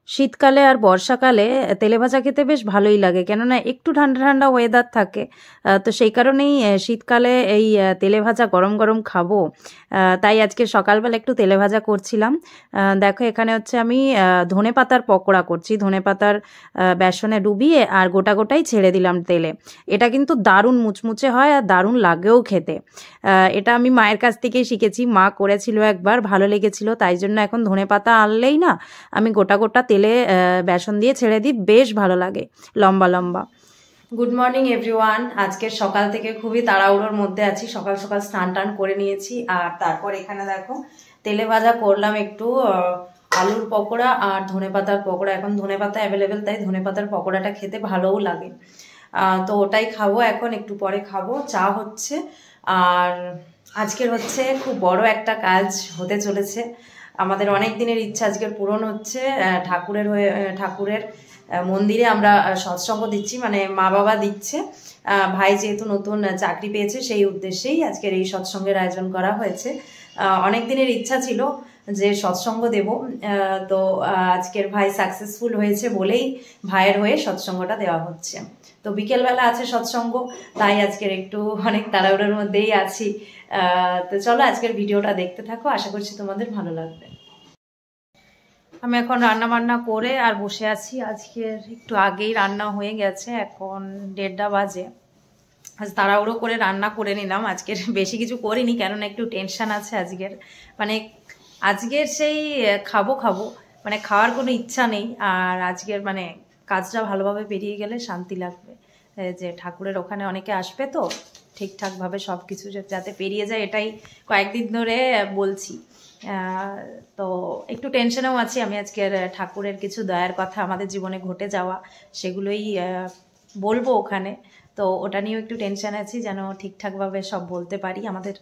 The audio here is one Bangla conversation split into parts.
শীতকালে আর বর্ষাকালে তেলেভাজা খেতে বেশ ভালোই লাগে, কেননা একটু ঠান্ডা ঠান্ডা ওয়েদার থাকে। তো সেই কারণেই শীতকালে এই তেলেভাজা গরম গরম খাবো, তাই আজকে সকালবেলা একটু তেলেভাজা করছিলাম। দেখো এখানে হচ্ছে আমি ধনেপাতার পকোড়া করছি, ধনেপাতার বেসনে ডুবিয়ে আর গোটা গোটাই ছেড়ে দিলাম তেলে। এটা কিন্তু দারুণ মুচমুচে হয় আর দারুণ লাগেও খেতে। এটা আমি মায়ের কাছ থেকেই শিখেছি, মা করেছিল একবার, ভালো লেগেছিল, তাই জন্য এখন ধনেপাতা আনলেই না আমি গোটা গোটা তেলে বেসন দিয়ে ছেড়ে দিই, বেশ ভালো লাগে লম্বা লম্বা। Good morning everyone. আজকের সকাল থেকে খুবই তাড়াহুড়োর মধ্যে আছি, সকাল সকাল স্নান টান করে নিয়েছি। আর তারপর এখানে দেখো তেলে ভাজা করলাম একটু আলুর পকোড়া আর ধনেপাতার পকোড়া। এখন ধনেপাতা অ্যাভেলেবেল, তাই ধনেপাতার পকোড়াটা খেতে ভালোও লাগে। তো ওটাই খাবো, এখন একটু পরে খাবো। চা হচ্ছে। আর আজকের হচ্ছে খুব বড় একটা কাজ হতে চলেছে। আমাদের অনেক দিনের ইচ্ছা আজকের পূরণ হচ্ছে। ঠাকুরের মন্দিরে আমরা সৎসঙ্গ দিচ্ছি, মানে মা বাবা দিচ্ছে। ভাই যেহেতু নতুন চাকরি পেয়েছে, সেই উদ্দেশ্যেই আজকের এই সৎসঙ্গের আয়োজন করা হয়েছে। অনেক দিনের ইচ্ছা ছিল যে সৎসঙ্গ দেব, তো আজকের ভাই সাকসেসফুল হয়েছে বলেই ভাইয়ের হয়ে সৎসঙ্গটা দেওয়া হচ্ছে। তো বিকেলবেলা আছে সৎসঙ্গ, তাই আজকের একটু অনেক তাড়াহুড়োর মধ্যেই আছি। তো চলো আজকের ভিডিওটা দেখতে থাকো, আশা করছি তোমাদের ভালো লাগবে। আমি এখন রান্না বান্না করে আর বসে আছি। আজকের একটু আগেই রান্না হয়ে গেছে, এখন 1:30 বাজে। আজ তাড়াহুড়ো করে রান্না করে নিলাম, আজকের বেশি কিছু করিনি, কেননা একটু টেনশন আছে আজকের। মানে আজকের সেই খাবো মানে খাওয়ার কোনো ইচ্ছা নেই। আর আজকের মানে কাজটা ভালোভাবে পেরিয়ে গেলে শান্তি লাগবে, যে ঠাকুরের ওখানে অনেকে আসবে, তো ঠিকঠাকভাবে সব কিছু যাতে পেরিয়ে যায়, এটাই কয়েকদিন ধরে বলছি। তো একটু টেনশনেও আছি আমি। আজকের ঠাকুরের কিছু দয়ার কথা আমাদের জীবনে ঘটে যাওয়া, সেগুলোই বলবো ওখানে। তো ওটা নিয়েও একটু টেনশন আছি, যেন ঠিকঠাকভাবে সব বলতে পারি। আমাদের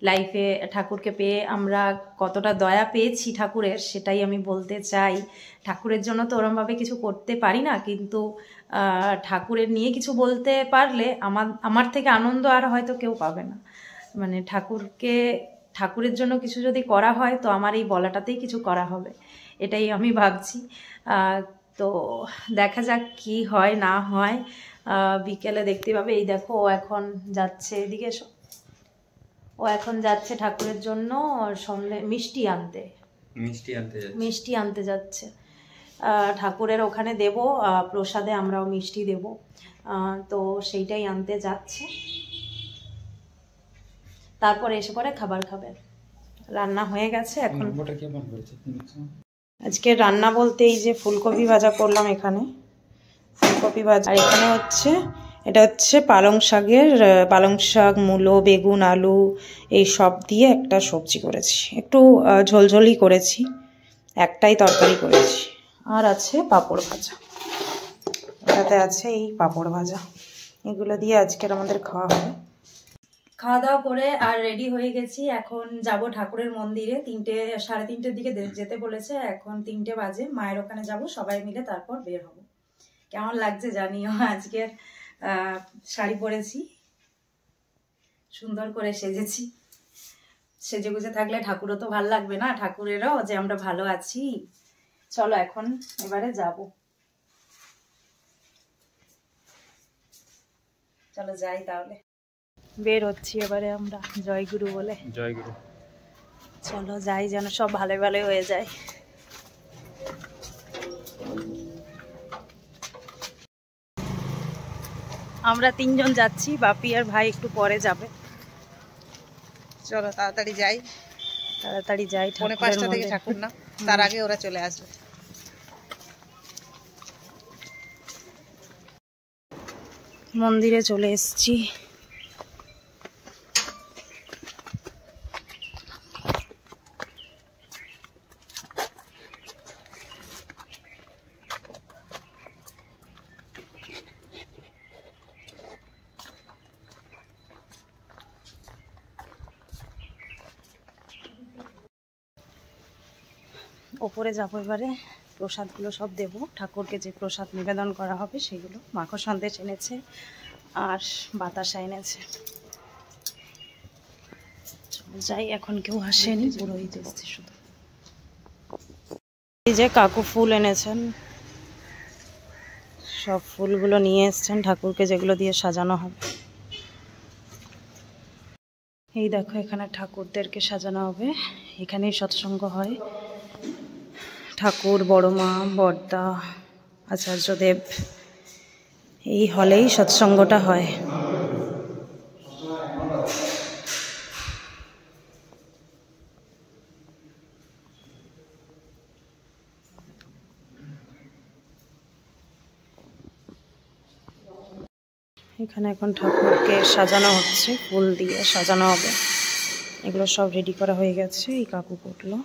লাইফে ঠাকুরকে পেয়ে আমরা কতটা দয়া পেয়েছি ঠাকুরের, সেটাই আমি বলতে চাই। ঠাকুরের জন্য তো ওরমভাবে কিছু করতে পারি না, কিন্তু ঠাকুরের নিয়ে কিছু বলতে পারলে আমার থেকে আনন্দ আর হয়তো কেউ পাবে না। মানে ঠাকুরের জন্য কিছু যদি করা হয়, তো আমার এই বলাটাতেই কিছু করা হবে, এটাই আমি ভাবছি। তো দেখা যাক কি হয় না হয়। বিকেলে দেখতে পাবে। এই দেখো ও এখন যাচ্ছে এদিকে, ও এখন যাচ্ছে ঠাকুরের জন্য মিষ্টি আনতে যাচ্ছে। ঠাকুরের ওখানে দেব প্রসাদে, আমরাও মিষ্টি দেব, তো সেইটাই আনতে যাচ্ছে। তারপরে এসে পরে খাবার খাবে। রান্না হয়ে গেছে এখন। আজকে রান্না বলতে এই যে ফুলকপি ভাজা করলাম, এখানে ফুলকপি ভাজা। আর এখানে এটা হচ্ছে পালং শাক, মূলো, বেগুন, আলু এই সব দিয়ে একটা সবজি করেছি, একটু ঝোলঝোলই করেছি, একটাই তরকারি করেছি। আর আছে পাঁপড় ভাজা, এটাতে আছে এই পাঁপড় ভাজা। এগুলো দিয়ে আজকের আমাদের খাওয়া হবে। খাওয়া দাওয়া করে আর রেডি হয়ে গেছি, এখন যাব ঠাকুরের মন্দিরে। 3:30-3:30 দিকে যেতে বলেছে, এখন 3টে বাজে। মায়ের ওখানে যাব, সবাই মিলে তারপর বের হব। কেমন লাগছে জানিও। আজকের শাড়ি পরেছি, সুন্দর করে সেজেছি। সেজে গুজে থাকলে ঠাকুরও তো ভালো লাগবে না, ঠাকুরেরও যে আমরা ভালো আছি। চলো এখন এবারে যাব, চলো যাই তাহলে। বের হচ্ছি এবারে আমরা জয়গুরু বলে। জয়গুরু। চলো যাই, যেন সব ভালো ভালো হয়ে যায়। আমরা 3জন যাচ্ছি, বাপি আর ভাই একটু পরে যাবে। চলো তাড়াতাড়ি যাই। 5:30 থেকে ঠাকুর না, তার আগে ওরা চলে আসবে। মন্দিরে চলে এসেছি। ওপরে যাবো এবারে, প্রসাদগুলো সব দেব ঠাকুরকে। যে প্রসাদ নিবেদন করা হবে সেগুলো, মাখন সন্দেশ এনেছে আর বাতাসা এনেছে। যাই, এখন কেউ আসেনি, পুরোহিত এসছে শুধু। এই যে কাকু ফুল এনেছেন, সব ফুলগুলো নিয়ে এসছেন ঠাকুরকে, যেগুলো দিয়ে সাজানো হবে। এই দেখো এখানে ঠাকুরদেরকে সাজানো হবে, এখানেই সৎসঙ্গ হয়। ঠাকুর, বড় মা, বড়দা, আচার্যদেব, এই হলেই সৎসঙ্গটা হয়। এখানে এখন ঠাকুরকে সাজানো হচ্ছে, ফুল দিয়ে সাজানো হবে। এগুলো সব রেডি করা হয়ে গেছে, এই কাকু করলো।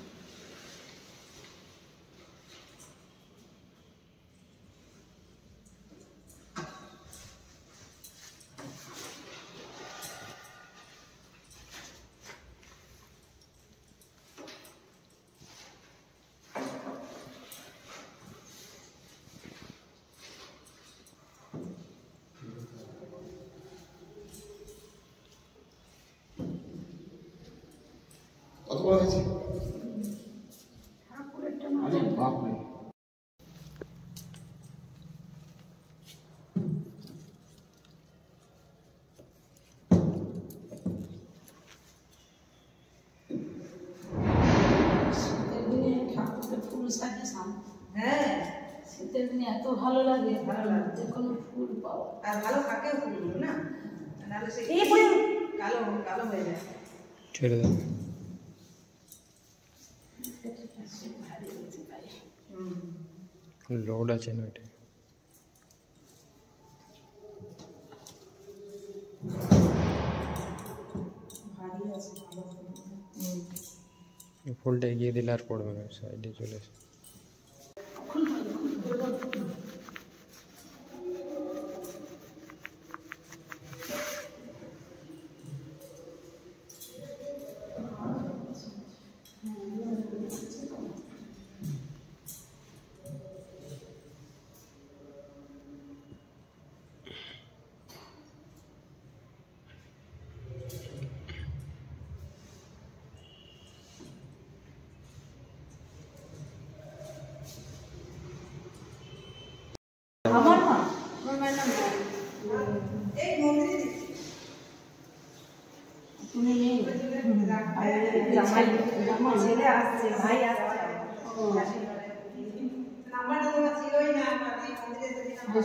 হ্যাঁ, শীতের দিনে এত ভালো লাগে, যে কোনো ফুল পাও। আর ভালো থাকে ফুলগুলো না, নাহলে সেই কালো কালো হয়ে যায়। ছেড়ে দাও। লোড আছে না এটা। ফুলটা এগিয়ে দিলে আর পড়বে না, সাইডে চলে আসে।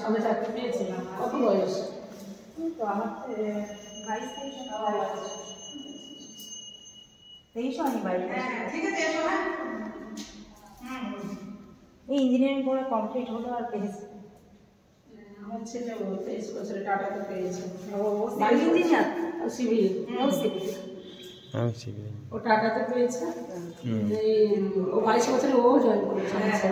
সবে চাকরি পেয়েছিলাম। কত বয়স? তো আমার 22-23 হয়নি, 22। ঠিক আছে, এসো না। এই ইঞ্জিনিয়ারিং করে কমপ্লিট হলো আর পেয়েছে। আমার ছেলে 23 বছরে টাটাতে পেয়েছে। বাড়ি ইঞ্জিনিয়ার, সিভিল, আমি শিখি। ও টাটাতে পেয়েছে। ও 22 বছরে ও জয়েন করেছে।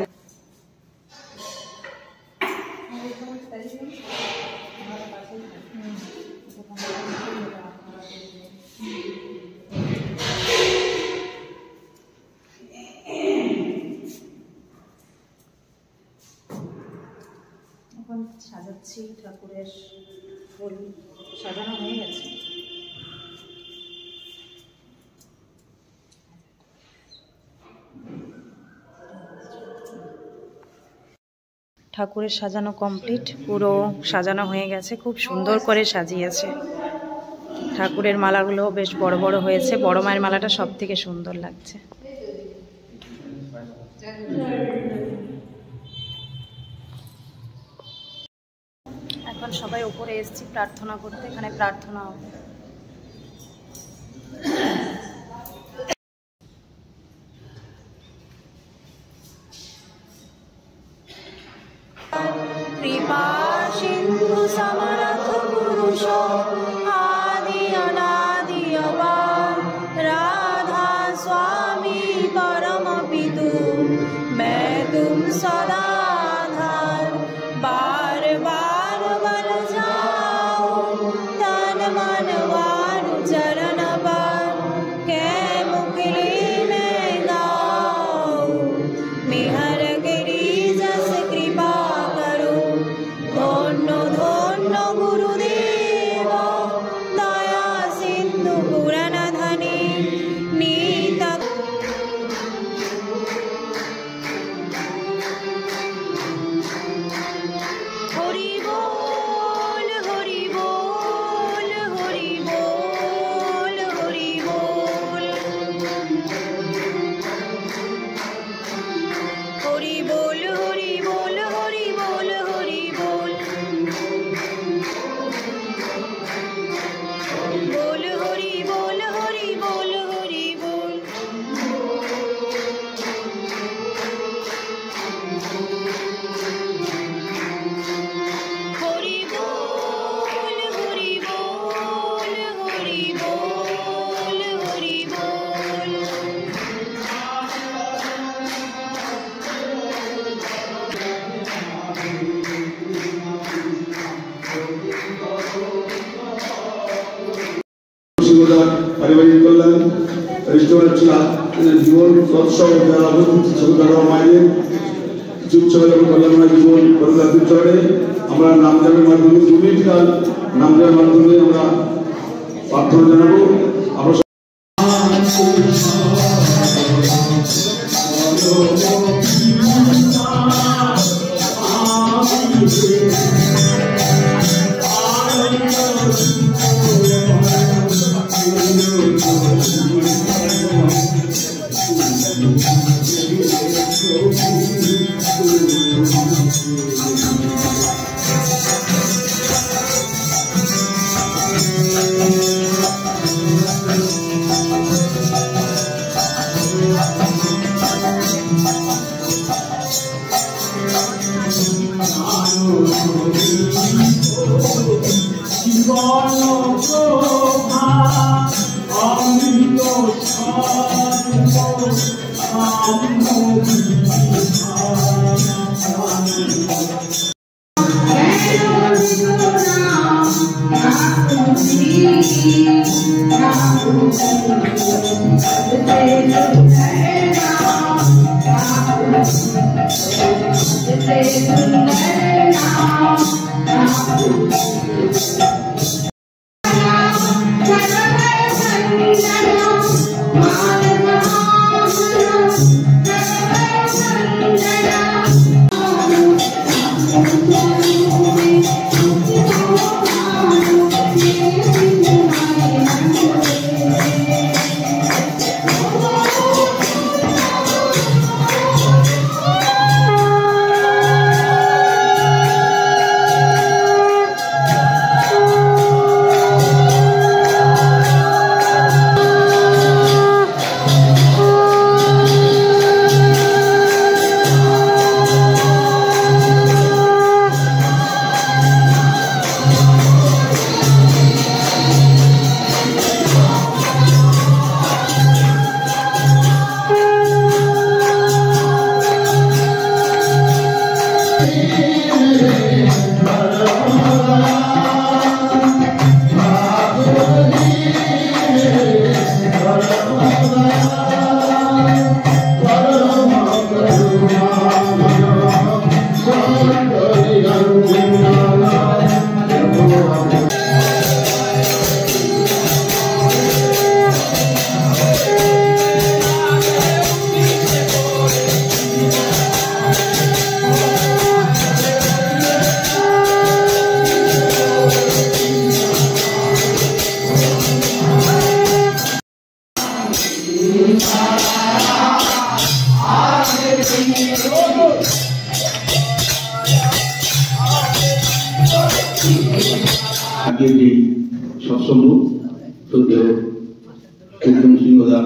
এখন সাজাচ্ছি ঠাকুরের ফুল, সাজানো হয়ে গেছে। ঠাকুরের সাজানো কমপ্লিট, পুরো সাজানো হয়ে গেছে, খুব সুন্দর করে সাজিয়েছে। ঠাকুরের মালাগুলো বেশ বড় বড় হয়েছে, বড় মায়ের মালাটা সব থেকে সুন্দর লাগছে। এখন সবাই উপরে এসেছি প্রার্থনা করতে, এখানে প্রার্থনা হবে। কৃপা সিন্ধু সমরথ পুরুষ আদি অনাদি অপার রাধা स्वामी परम पितु मैं तुम सदा आधार बार बार बल जाओ तन मन वारु चरण पर कै मुकली में गाओ मेहर गिरी जस कृपा करो धन्य धन्य गुरुदेव दया सिंधु पुराण धनी नीत পারিবারিক কল্যাণ রেস্টুরেন্ট জীবন সৎসব যারা তারা মায়ের চুপচাপ এবং কল্যাণময় জীবন পরিবারের চলে আমরা নামজামের মাধ্যমে 2 মিনিট কাল নামজামের মাধ্যমে আমরা প্রার্থনা জানাবো। আমরা সৎসঙ্গ সত্য উত্তম সিংহদা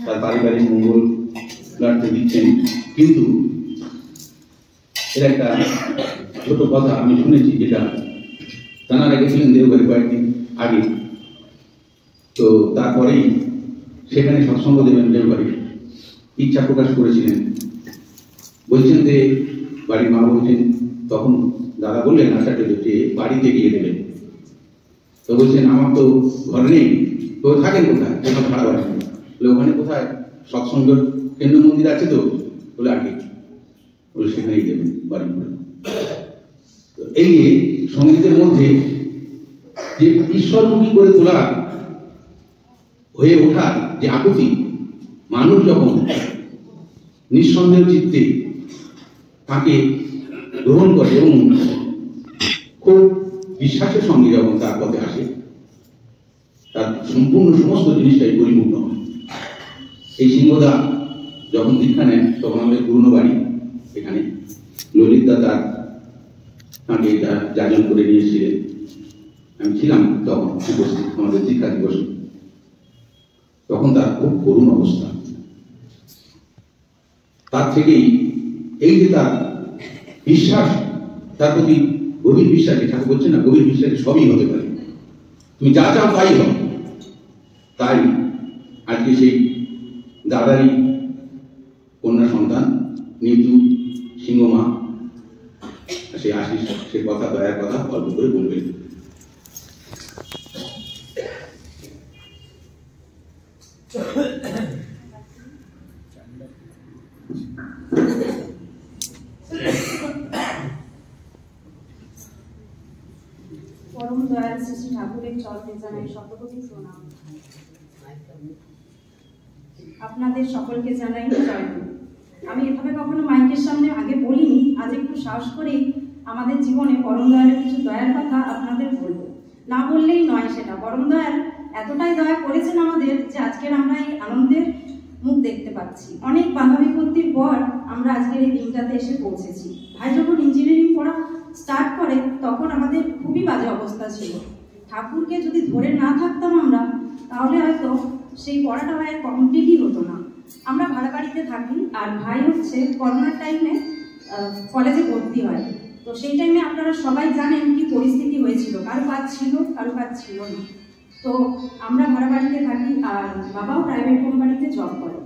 তার পারিবারিক মঙ্গল প্রার্থী দিচ্ছেন, কিন্তু এর একটা ছোট কথা আমি শুনেছি, যেটা তাঁরা গেছিলেন দেওঘরে কয়েকদিন আগে, তো তারপরেই সেখানে সৎসঙ্গ দেবেন দেওঘরে ইচ্ছা প্রকাশ করেছিলেন। বলছেন যে বাড়ির মা বলছেন, তখন দাদা বললেন আশাকে যে বাড়িতে গিয়ে দেবেন। তো বলছেন আমার তো ঘর নেই, তো থাকেন কোথায়? কোথাও ভাড়া বাড়ি বলে ওখানে কোথায় সৎসঙ্গ কেন্দ্র মন্দির আছে, তো বলে আগে বলে সেখানেই দেবেন বাড়ি করে। এই যে সঙ্গীতের মধ্যে যে ঈশ্বরমুখী করে তোলা হয়ে ওঠা যে আকুতি, মানুষ যখন নিঃসন্দেহ চিত্তে তাকে গ্রহণ করে এবং খুব বিশ্বাসের সঙ্গে যখন তার পথে আসে, তার সম্পূর্ণ সমস্ত জিনিসটাই পরিপূর্ণ হয়। এই সিংহদা যখন দীক্ষা নেন তখন আমাদের পুরনো বাড়ি এখানে ললিতদা তাকে যাজন করে নিয়েছিলেন, আমি ছিলাম তখন উপস্থিত আমাদের দীক্ষা দিবস। তখন তার খুব করুণ অবস্থা, তার থেকেই এই যে তার বিশ্বাস, তার প্রতি গভীর বিশ্বাসী, ঠাকুর বলছে না গভীর বিশ্বাসী সবই হতে পারে, তুমি যা চাও তাই হবে। তাই আজকে সেই দাদারই কন্যা সন্তান নিতু সিংহমা সে আশিস, সে কথা দয়ার কথা অল্প করে বলবেন। পরম দয়াল শ্রী শ্রী ঠাকুরের চরণে জানাই শতকোটি প্রণাম। আপনাদের সকলকে জানাই জয়গুরু। আমি এভাবে কখনো মাইকের সামনে আগে বলিনি, আজ একটু সাহস করেই আমাদের জীবনে পরম দয়ালের কিছু দয়ার কথা আপনাদের বলবো। না বললেই নয় সেটা। পরম দয়াল এতটাই দয়া করেছেন আমাদের যে আজকের আমরা এই আনন্দের মুখ দেখতে পাচ্ছি। অনেক বাধা বিপত্তির পর আমরা আজকের এই দিনটাতে এসে পৌঁছেছি। ভাই যখন ইঞ্জিনিয়ারিং পড়া স্টার্ট করে তখন আমাদের খুবই বাজে অবস্থা ছিল। ঠাকুরকে যদি ধরে না থাকতাম আমরা, তাহলে হয়তো সেই পড়াটা ভাই কমপ্লিটই হতো না। আমরা ভাড়া বাড়িতে থাকি, আর ভাই হচ্ছে করোনার টাইমে কলেজে ভর্তি হয়। তো সেই টাইমে আপনারা সবাই জানেন কি পরিস্থিতি হয়েছিল, কারো কাজ ছিল কারো কাজ ছিল না। তো আমরা ভাড়া বাড়িতে থাকি, আর বাবাও প্রাইভেট কোম্পানিতে জব করে।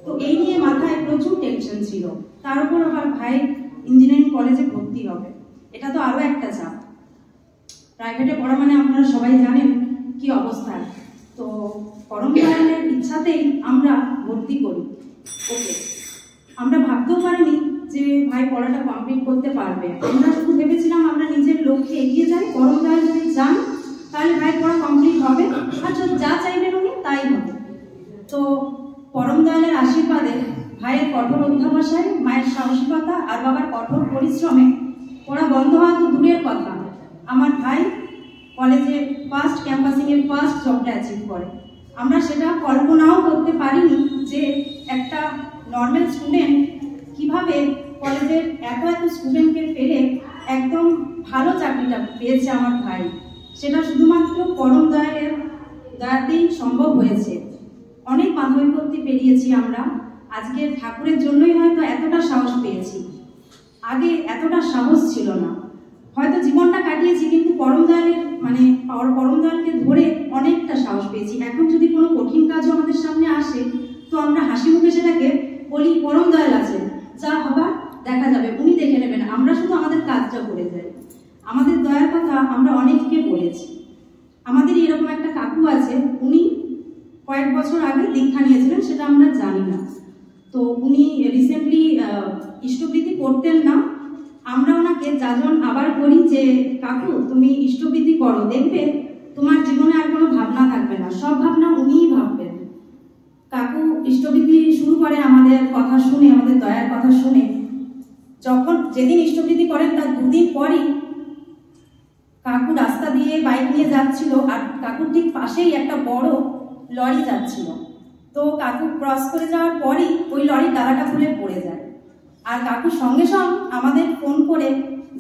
তো এই নিয়ে মাথায় প্রচুর টেনশন ছিল। তার উপর আমার ভাই ইঞ্জিনিয়ারিং কলেজে ভর্তি হবে, এটা তো আরো একটা চাপ। প্রাইভেটে পড়া মানে আপনারা সবাই জানেন কি অবস্থা। তো পরম দয়ালের ইচ্ছাতেই আমরা ভর্তি করি ওকে। আমরা ভাবতেও পারিনি যে ভাই পড়াটা কমপ্লিট করতে পারবে। আমরা শুধু ভেবেছিলাম আমরা নিজের লক্ষ্যে এগিয়ে যাই, পরম দয়াল যদি চান তাহলে ভাই পড়া কমপ্লিট হবে, আর যা চাইবেন উনি তাই হবে। তো পরম দয়ালের আশীর্বাদে, ভাইয়ের কঠোর অধ্যাবসায়, মায়ের সাহসিকতা আর বাবার কঠোর পরিশ্রমে পড়া বন্ধ হওয়া তো দূরের কথা, আমার ভাই কলেজে ফার্স্ট ক্যাম্পাসিংয়ের ফার্স্ট জবটা অ্যাচিভ করে। আমরা সেটা কল্পনাও করতে পারিনি যে একটা নর্মাল স্টুডেন্ট কিভাবে কলেজের এত স্টুডেন্টকে ফেলে একদম ভালো চাকরিটা পেয়েছে আমার ভাই। সেটা শুধুমাত্র পরম দয়ালের দয়াতেই সম্ভব হয়েছে। অনেক বাধা বিপত্তি পেরিয়েছি আমরা, আজকের ঠাকুরের জন্যই হয়তো এতটা সাহস পেয়েছি। আগে এতটা সাহস ছিল না, হয়তো জীবনটা কাটিয়েছি কিন্তু পরম দয়ালের পরম দয়ালকে ধরে অনেকটা সাহস পেয়েছি। এখন যদি কোনো কঠিন কাজও আমাদের সামনে আসে তো আমরা হাসি মুখে সেটাকে বলি পরম দয়াল আছে, যা হবার দেখা যাবে, উনি দেখে নেবেন, আমরা শুধু আমাদের কাজটা করে যাই। আমাদের দয়ার কথা আমরা অনেককে বলেছি। আমাদের এরকম একটা কাকু আছে, উনি কয়েক বছর আগে দীক্ষা নিয়েছিলেন, সেটা আমরা জানি না। তো উনি রিসেন্টলি ইষ্টবৃত্তি করতেন না। আমরা ওনাকে যাজন আবার বলি যে কাকু তুমি ইষ্টবৃত্তি করো, দেখবে তোমার জীবনে আর কোনো ভাবনা থাকবে না, সব ভাবনা উনিই ভাববেন। কাকু ইষ্টবৃত্তি শুরু করে আমাদের কথা শুনে, আমাদের দয়ার কথা শুনে। যেদিন ইষ্টবৃত্তি করেন তার দুদিন পরই কাকু রাস্তা দিয়ে বাইক নিয়ে যাচ্ছিল, আর কাকুর ঠিক পাশেই একটা বড় লরি যাচ্ছিল। তো কাকু ক্রস করে যাওয়ার পরই ওই লরির ডালাটা খুলে পড়ে যায়। আর কাকু সঙ্গে সঙ্গে আমাদের ফোন করে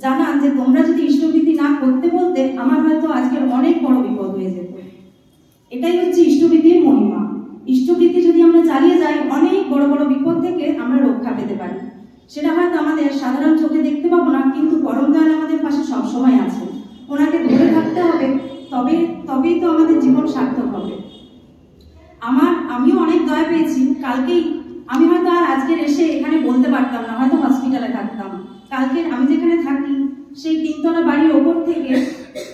জানান যে তোমরা যদি ইষ্টবৃত্তি না করতে বলতে আমার হয়তো আজকের অনেক বড় বিপদ হয়ে যেত। এটাই হচ্ছে ইষ্টবৃত্তির মহিমা। ইষ্টবৃত্তি যদি আমরা চালিয়ে যাই, অনেক বড় বড় বিপদ থেকে আমরা রক্ষা পেতে পারি। সেটা হয়তো আমাদের সাধারণ চোখে দেখতে পাবো না, কিন্তু পরম দয়াল আমাদের পাশে সবসময় আছে। ওনাকে ধরে থাকতে হবে, তবেই তো আমাদের জীবন সার্থক হবে। আমিও অনেক দয়া পেয়েছি। কালকেই আমি হয়তো আর আজকের এসে এখানে বলতে পারতাম না, হয়তো হসপিটালে থাকতাম। কালকে আমি যেখানে থাকি সেই 3 তলা বাড়ির ওপর থেকে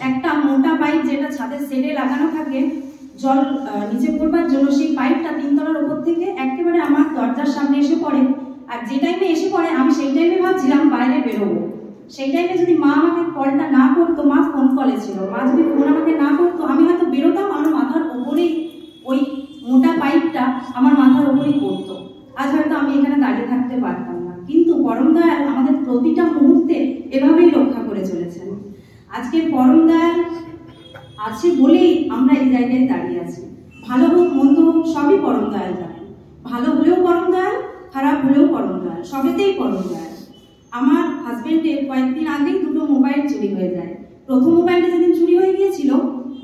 একটা মোটা পাইপ, যেটা ছাদের শেডে লাগানো থাকে জল নিচে পড়বার জন্য, সেই পাইপটা 3 তলার ওপর থেকে একেবারে আমার দরজার সামনে এসে পড়ে। আর যে টাইমে এসে পড়ে আমি সেই টাইমে ভাবছিলাম বাইরে বেরোবো। সেই টাইমে যদি মা আমাকে কলটা না করতো, মা ফোন কলে ছিল, মা যদি ফোন আমাকে না করতো আমি হয়তো বেরোতাম, আমার মাথার ওপরেই ওই মোটা পাইপটা আমার মাথার ওপরেই পড়তো। আজ হয়তো আমি এখানে দাঁড়িয়ে থাকতে পারতাম না। কিন্তু পরম দয়াল আমাদের প্রতিটা মুহূর্তে এভাবেই রক্ষা করে চলেছেন। আজকে পরম দয়াল আছে বলেই আমরা এই জায়গায় দাঁড়িয়ে আছি। ভালো হোক মন্দ হোক সবই পরম দয়াল জানেন। ভালো হলেও পরম দয়াল, খারাপ হলেও পরম দয়াল, সবেতেই পরম দয়াল। আমার হাজবেন্ডের কয়েকদিন আগেই 2টো মোবাইল চুরি হয়ে যায়। প্রথম মোবাইলটা যেদিন চুরি হয়ে গিয়েছিল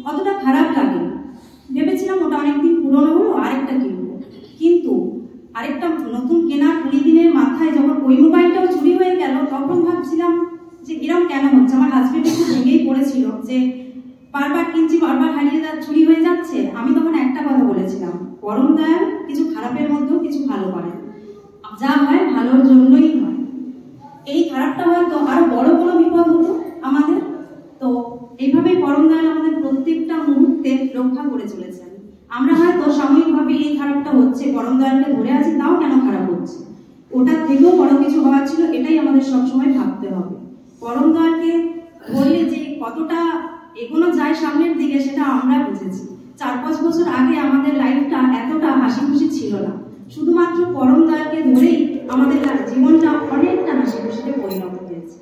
অতটা খারাপ লাগেনি, ভেবেছিলাম ওটা অনেকদিন পুরনো হলো, আরেকটা কিনবো। কিন্তু আরেকটা নতুন কেনার 20 দিনের মাথায় যখন ওই মোবাইলটাও চুরি হয়ে গেল, তখন ভাবছিলাম যে এরকম কেন হচ্ছে। আমার হাজবেন্ড একটু ভেঙেই পড়েছিল যে বারবার কিনছি, বারবার চুরি হয়ে যাচ্ছে। আমি তখন একটা কথা বলেছিলাম, পরম দয়াল কিছু খারাপের মধ্যেও কিছু ভালো করেন, যা হয় ভালোর জন্যই হয়। এই খারাপটা হয়তো আরো বড় কোনো বিপদ হতো আমাদের। তো এইভাবেই পরম দয়াল আমাদের প্রত্যেকটা মুহূর্তে রক্ষা করে চলেছেন। আমরা হয়তো সাময়িকভাবে এই খারাপটা হচ্ছে, পরম দয়ালকে ধরে আছি, তাও কেন খারাপ হচ্ছে, ওটার থেকেও বড় কিছু হওয়ার ছিল, এটাই আমাদের সবসময় ভাবতে হবে। পরম দয়ালকে বললে যে কতটা এগোনো যায় সামনের দিকে সেটা আমরা বুঝেছি। 4-5 বছর আগে আমাদের লাইফটা এতটা হাসি খুশি ছিল না, শুধুমাত্র পরম দয়ালকে ধরেই আমাদের জীবনটা অনেকটা হাসি খুশিতে পরিণত হয়েছে।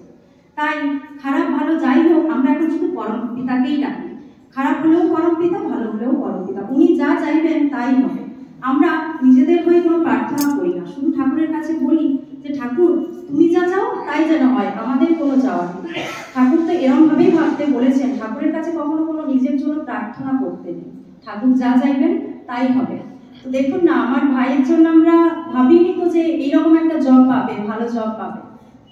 তাই খারাপ ভালো যাই হোক, আমরা এখন শুধু পরম পিতাকেই ডাকি। খারাপ হলেও পরম পিতা, ভালো হলেও পরম পিতা, উনি যা চাইবেন তাই হবে। আমরা নিজেদের হয়ে কোনো প্রার্থনা করি না, শুধু ঠাকুরের কাছে বলি যে ঠাকুর তুমি যা চাও তাই যেন হয়, আমাদের কোনো চাওয়া নেই। ঠাকুর তো এরকম ভাবেই ভাবতে বলেছেন, ঠাকুরের কাছে কখনো কোনো নিজের জন্য প্রার্থনা করতে নেই, ঠাকুর যা চাইবেন তাই হবে। তো দেখুন না, আমার ভাইয়ের জন্য আমরা ভাবিনি তো যে এইরকম একটা জব পাবে, ভালো জব পাবে।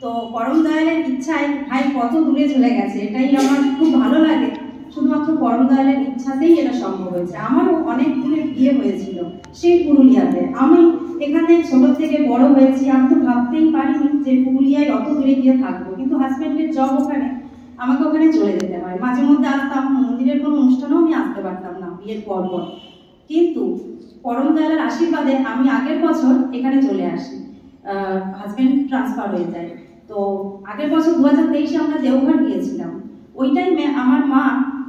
তো পরম দয়ালের ইচ্ছায় ভাই কত দূরে চলে গেছে, এটাই আমার খুব ভালো লাগে। শুধুমাত্র পরম দয়ালের ইচ্ছাতেই এটা সম্ভব হয়েছে। আমারও অনেক দূরে বিয়ে হয়েছিল, সেই পুরুলিয়াতে। আমি এখানে ছোট থেকে বড় হয়েছি, আমি তো ভাবতেই পারিনি যে পুরুলিয়ায় অত দূরে গিয়ে থাকবো, কিন্তু হাজব্যান্ডের জব ওখানে, আমাকে ওখানে চলে যেতে হয়। মাঝে মধ্যে আসতাম, মন্দিরের কোনো অনুষ্ঠানেও আমি আসতে পারতাম না বিয়ের পর পর, কিন্তু পরম দয়ালের আশীর্বাদে আমি আগের বছর এখানে চলে আসি, হাজব্যান্ড ট্রান্সফার হয়ে যায়। তো আগের বছর 2023-এ আমরা দেওঘর গিয়েছিলাম। ওই টাইমে আমার মা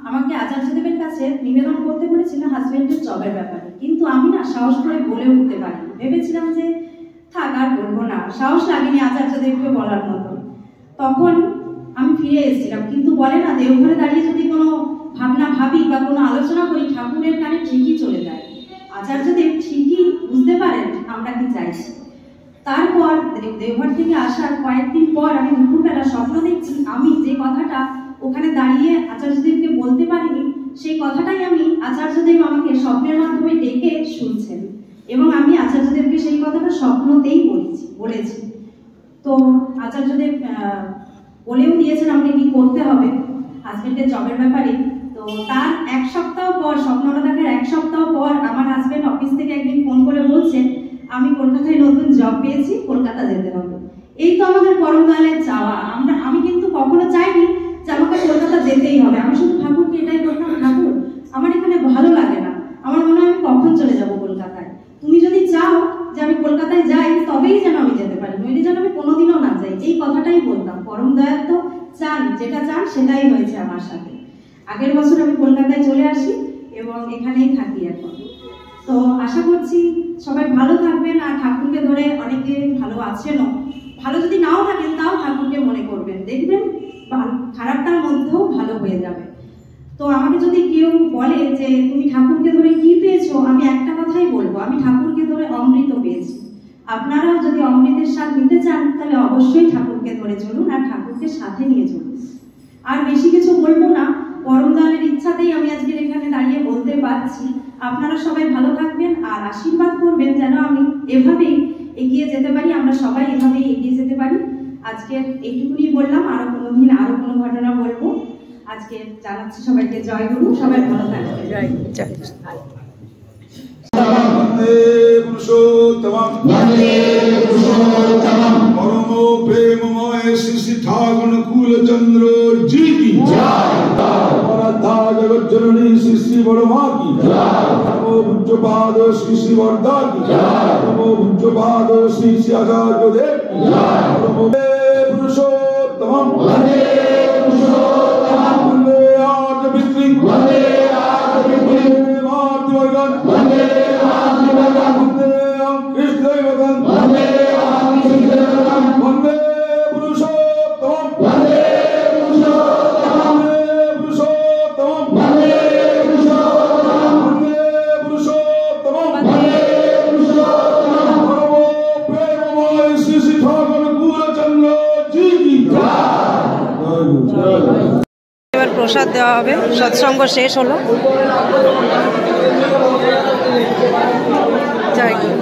আমাকে আচার্যদেবের কাছে নিবেদন করতে বলেছিল হাজব্যান্ডের জবের ব্যাপারে, কিন্তু আমি না সাহস করে বলে উঠতে পারিনি। ভেবেছিলাম যে থাক আর বলবো না, সাহস লাগেনি আচার্যদেবকে বলার মতো। তখন আমি ফিরে এসেছিলাম, কিন্তু বলে না দেওঘরে দাঁড়িয়ে যদি কোনো ভাবনা ভাবি বা কোনো আলোচনা করি, ঠাকুরের কানে ঠিকই চলে যায়। আচার্যদেব ঠিকই বুঝতে পারেন আমরা কি চাইছি। তারপর দেওঘর থেকে আসার কয়েকদিন পর আমি দুপুরবেলা স্বপ্ন দেখছি, আমি যে কথাটা ওখানে দাঁড়িয়ে আচার্যদেবকে বলতে পারিনি, সেই কথাটাই আমি আচার্যদেব আমাকে স্বপ্নের মাধ্যমে ডেকে শুনছেন, এবং আমি আচার্যদেবকে সেই কথাটা স্বপ্নতেই বলেছি। তো আচার্যদেব বলেও দিয়েছেন আমাকে কি করতে হবে হাজবেন্ডের জবের ব্যাপারে। তো তার 1 সপ্তাহ পর, স্বপ্নটা দেখার 1 সপ্তাহ পর আমার হাজবেন্ড অফিস থেকে একদিন ফোন করে বলছে আমি কলকাতায় নতুন জব পেয়েছি, কলকাতা যেতে হবে। এই তো আমাদের পরম দয়ালের চাওয়া। আমি কিন্তু কখনো চাইনি যে আমাকে কলকাতা যেতেই হবে। আমি শুধু ঠাকুরকে এটাই বলতাম, ঠাকুর আমার এখানে ভালো লাগে না, আমার মনে হয় আমি কখন চলে যাব কলকাতায়, তুমি যদি চাও যে আমি কলকাতায় যাই তবেই যেন আমি যেতে পারি, নইলে যেন আমি কোনোদিনও না যাই। এই কথাটাই বলতাম। পরম দয়াল তো চান, যেটা চান সেটাই হয়েছে আমার সাথে। আগের বছর আমি কলকাতায় চলে আসি এবং এখানেই থাকি এখন। তো আশা করছি সবাই ভালো থাকবেন, আর ঠাকুরকে ধরে অনেকে ভালো আছেনও, ভালো যদি নাও থাকেন তাও ঠাকুরকে মনে করবেন, দেখবেন খারাপটার মধ্যেও ভালো হয়ে যাবে। তো আমাকে যদি কেউ বলে যে তুমি ঠাকুরকে ধরে কি পেয়েছো, আমি একটা কথাই বলবো, আমি ঠাকুরকে ধরে অমৃত পেয়েছি। আপনারাও যদি অমৃতের স্বাদ নিতে চান তাহলে অবশ্যই ঠাকুরকে ধরে চলুন, আর ঠাকুরকে সাথে নিয়ে চলুন। আর বেশি কিছু বলবো না, পরম দয়ালের ইচ্ছাতেই আমি আজকে এখানে দাঁড়িয়ে বলতে পারছি। আপনারা সবাই ভালো থাকবেন আর আশীর্বাদ করবেন যেন আমি এভাবেই এগিয়ে যেতে পারি, আমরা সবাই এভাবেই এগিয়ে যেতে পারি। আজকে এইটুকুনি বললাম, আরো কোনোদিন আরো কোনো ঘটনা বলবো। আজকে জানাচ্ছি সবাইকে জয় গুরু, সবাই ভালো থাকবেন। জয় জয়। বন্দে পুরুষোত্তমম, বন্দে পুরুষোত্তমম, পরম প্রেমময় শ্রী শ্রী ঠাকুর কুলচন্দ্র জি কি জয়। রাধা জগৎ জননী শ্রী শ্রী বড় মা কি জয়। নমো পূজ্যপাদ শ্রী শ্রী বরদা কি জয়। নমো পূজ্যপাদ শ্রী শ্রী আচার্য দেব কি জয়। নমো পুরুষোত্তমম, বন্দে পুরুষোত্তমম, বন্দে আর্য পিতৃ, বন্দে আর্য পিতৃ, মাতৃবর্গণ, বন্দে মাতৃবর্গণ, বন্দে কৃষ্ণ দৈবতন, বন্দে কৃষ্ণ দৈবতন, বন্দে পুরুষোত্তমম, বন্দে পুরুষোত্তমম, বন্দে পুরুষোত্তমম, বন্দে পুরুষোত্তমম, বন্দে পুরুষোত্তমম, পরম প্রেমময় শ্রী শ্রী ঠাকুর কুলচন্দ্র জি কি জয়। এবার প্রসাদ দেওয়া হবে, সৎসঙ্গ শেষ হলো। জয় গুরু।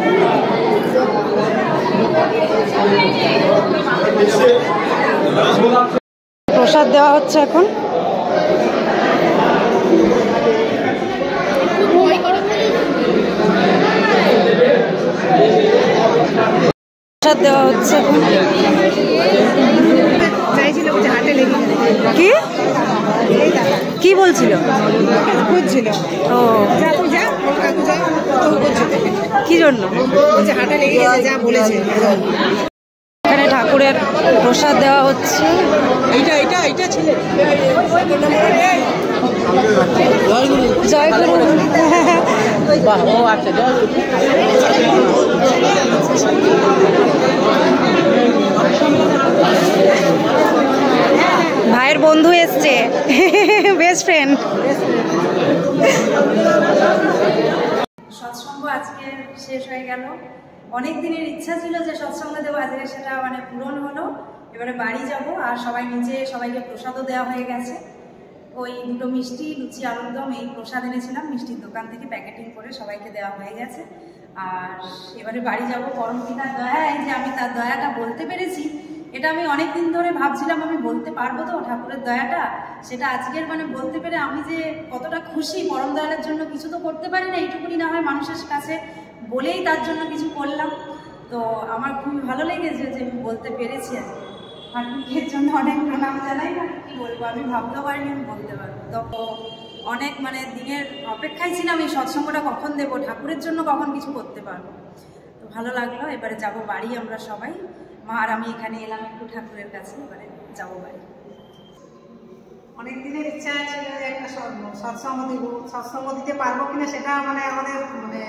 প্রসাদ দেওয়া হচ্ছে এখন। প্রসাদ দেওয়া হচ্ছে এখন। কি কি বলছিল? ও কি জন্য? এখানে ঠাকুরের প্রসাদ দেওয়া হচ্ছে। জয় গুরু। ভাইয়ের বন্ধু এসছে, বেস্ট ফ্রেন্ড। সৎসঙ্গ আজকে শেষ হয়ে গেল। অনেক দিনের ইচ্ছা ছিল যে সৎসঙ্গ দেবো, আজকে সেটা মানে পূরণ হলো। এবারে বাড়ি যাব, আর সবাই নিচে সবাইকে প্রসাদও দেওয়া হয়ে গেছে। ওই 2টো মিষ্টি, লুচি, আলুর দম এই প্রসাদ এনেছিলাম মিষ্টির দোকান থেকে, প্যাকেটিং করে সবাইকে দেওয়া হয়ে গেছে। আর এবারে বাড়ি যাব। পরম পিতার দয়া, এই যে আমি তার দয়াটা বলতে পেরেছি, এটা আমি অনেক দিন ধরে ভাবছিলাম আমি বলতে পারবো তো ঠাকুরের দয়াটা, সেটা আজকের মানে বলতে পেরে আমি যে কতটা খুশি। পরম দয়ালের জন্য কিছু তো করতে পারি না, এইটুকুনি না হয় মানুষের কাছে বলেই তার জন্য কিছু করলাম। তো আমার খুবই ভালো লেগেছে যে আমি বলতে পেরেছি আজকে। ঠাকুরের জন্য অনেক প্রণাম জানাই। না কি বলবো, আমি ভাবতে পারিনি আমি বলতে পারবো। তো অনেক মানে দিনের অপেক্ষায় ছিলাম এই সৎসঙ্গটা কখন দেবো, ঠাকুরের জন্য কখন কিছু করতে পারবো। তো ভালো লাগলো। এবারে যাব বাড়ি আমরা সবাই, মা আর আমি এখানে এলাম একটু ঠাকুরের কাছে, এবারে যাবো বাড়ি। অনেক দিনের ইচ্ছা ছিল যে একটা সৎসঙ্গ দিব, সৎসঙ্গ দিতে পারবো কিনা সেটা মানে আমাদের মানে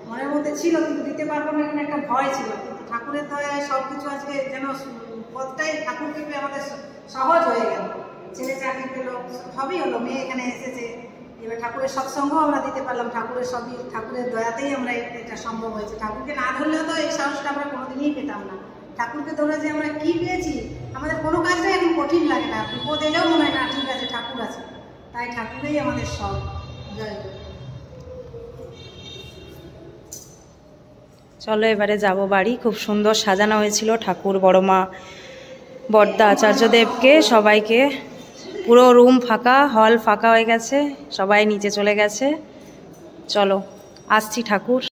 মনের মধ্যে ছিল, কিন্তু দিতে পারবো না এখানে একটা ভয় ছিল। কিন্তু ঠাকুরের দয়ায় সব কিছু আজকে যেন পথটাই ঠাকুর থেকে আমাদের সহজ হয়ে গেল। ছেলে চাকরি পেলো, সবই হলো, মেয়ে এখানে এসেছে, এবার ঠাকুরের সৎসঙ্গ আমরা দিতে পারলাম। ঠাকুরের দয়াতেই আমরা এটা সম্ভব হয়েছে। ঠাকুরকে না ধরলেও তো এই সাহসটা আমরা কোনোদিনই পেতাম না। ঠাকুরকে ধরে যে আমরা কি পেয়েছি, আমাদের কোনো কাজটাই এখন কঠিন লাগে না। বিপদ এলেও মনে হয় না ঠিক আছে ঠাকুর আছে, তাই ঠাকুরেই আমাদের সব। জয় গুরু। চলো এবারে যাব বাড়ি। খুব সুন্দর সাজানো হয়েছিল ঠাকুর, বড় মা, বড়দা, আচার্যদেবকে, সবাইকে। পুরো রুম ফাঁকা, হল ফাঁকা হয়ে গেছে, সবাই নিচে চলে গেছে। চলো আসছি ঠাকুর।